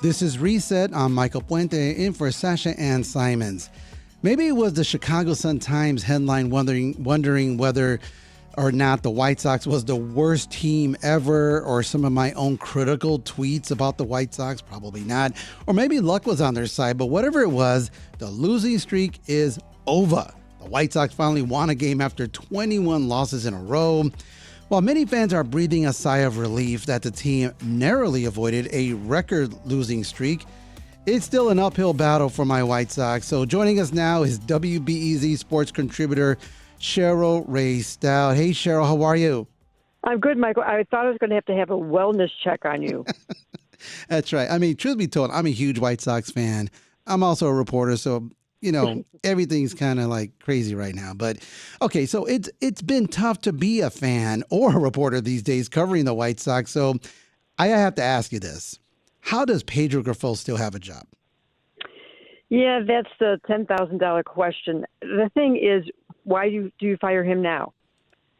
This is Reset. I'm Michael Puente in for Sasha Ann Simons. Maybe it was the Chicago Sun-Times headline wondering whether or not the White Sox was the worst team ever, or some of my own critical tweets about the White Sox, probably not. Or maybe luck was on their side, but whatever it was, the losing streak is over. The White Sox finally won a game after 21 losses in a row. While many fans are breathing a sigh of relief that the team narrowly avoided a record-losing streak, it's still an uphill battle for my White Sox. So joining us now is WBEZ sports contributor Cheryl Raye-Stout. Hey, Cheryl, how are you? I'm good, Michael. I thought I was going to have a wellness check on you. That's right. I mean, truth be told, I'm a huge White Sox fan. I'm also a reporter, so everything's kind of like crazy right now. But okay, so it's been tough to be a fan or a reporter these days covering the White Sox. So I have to ask you this. How does Pedro Grifol still have a job? Yeah, that's the $10,000 question. The thing is, why do you fire him now?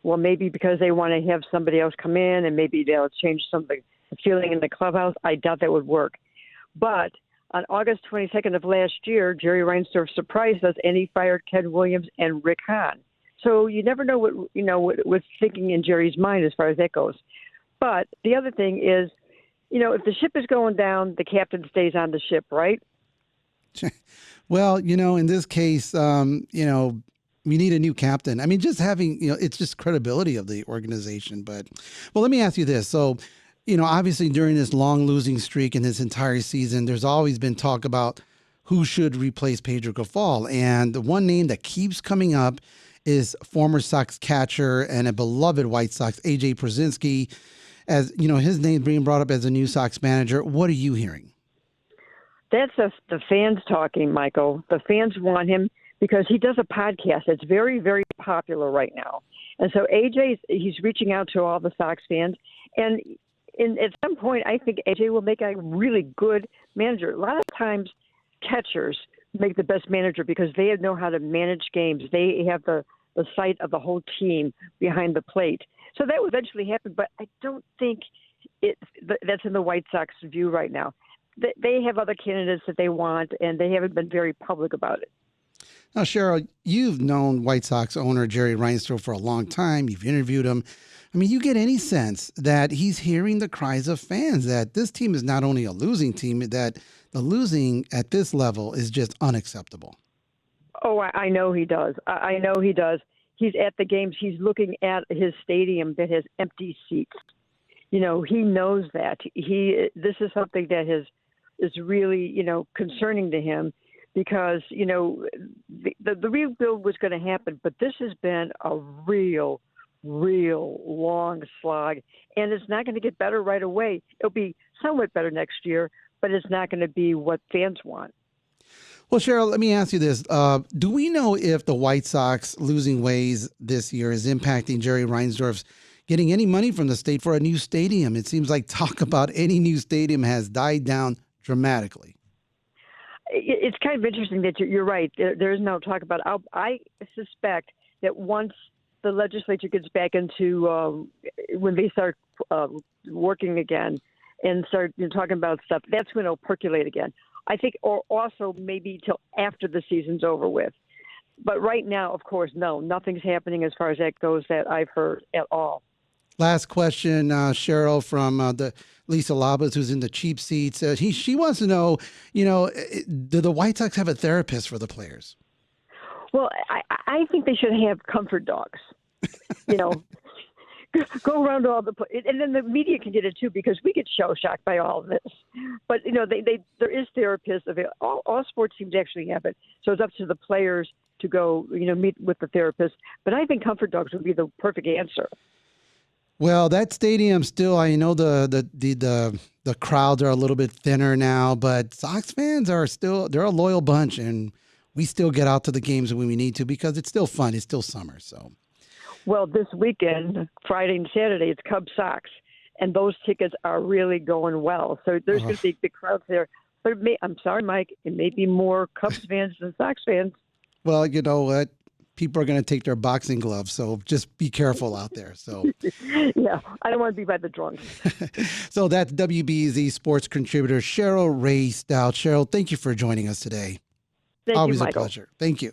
Well, maybe because they want to have somebody else come in and maybe they'll change something, the feeling in the clubhouse. I doubt that would work. But on August 22nd of last year, Jerry Reinsdorf surprised us and he fired Ken Williams and Rick Hahn. So you never know what's thinking in Jerry's mind as far as that goes. But the other thing is, if the ship is going down, the captain stays on the ship, right? Well, in this case, we need a new captain. I mean, just having, it's just credibility of the organization. But, well, let me ask you this. So, obviously during this long losing streak in this entire season, there's always been talk about who should replace Pedro Grifol. And the one name that keeps coming up is former Sox catcher and a beloved White Sox, A.J. Pierzynski. As, his name being brought up as a new Sox manager. What are you hearing? That's the fans talking, Michael. The fans want him because he does a podcast. It's very, very popular right now. And so he's reaching out to all the Sox fans. And at some point, I think AJ will make a really good manager. A lot of times, catchers make the best manager because they know how to manage games. They have the sight of the whole team behind the plate. So that will eventually happen, but I don't think that's in the White Sox view right now. They have other candidates that they want, and they haven't been very public about it. Now, Cheryl, you've known White Sox owner Jerry Reinsdorf for a long time. You've interviewed him. I mean, you get any sense that he's hearing the cries of fans that this team is not only a losing team, that the losing at this level is just unacceptable? Oh, I know he does. I know he does. He's at the games. He's looking at his stadium that has empty seats. He knows that. This is something that is really, concerning to him because, the rebuild was going to happen, but this has been a real long slog, and it's not going to get better right away. It'll be somewhat better next year, but it's not going to be what fans want. Well, Cheryl, let me ask you this. Do we know if the White Sox losing ways this year is impacting Jerry Reinsdorf's getting any money from the state for a new stadium? It seems like talk about any new stadium has died down dramatically. It's kind of interesting that you're right. There is no talk about it. I suspect that once the legislature gets back into when they start working again and start talking about stuff, that's when it'll percolate again. I think, or also maybe till after the season's over with. But right now, of course, nothing's happening as far as that goes that I've heard at all. Last question, Cheryl, from the Lisa Labas, who's in the cheap seats. She wants to know, do the White Sox have a therapist for the players? Well, I think they should have comfort dogs. Go around all the and then the media can get it too because we get shell shocked by all of this. But there is therapists available. All sports teams actually have it, so it's up to the players to go meet with the therapist. But I think comfort dogs would be the perfect answer. Well, that stadium still, I know the crowds are a little bit thinner now, but Sox fans they're a loyal bunch, and we still get out to the games when we need to because it's still fun. It's still summer, so. Well, this weekend, Friday and Saturday, it's Cubs Sox, and those tickets are really going well. So there's going to be big crowds there. But I'm sorry, Mike, it may be more Cubs fans than Sox fans. Well, you know what? people are going to take their boxing gloves. So just be careful out there. So Yeah, I don't want to be by the drunks. so that's WBEZ sports contributor Cheryl Raye-Stout. Cheryl, thank you for joining us today. Thank Always you, a Michael. pleasure. Thank you.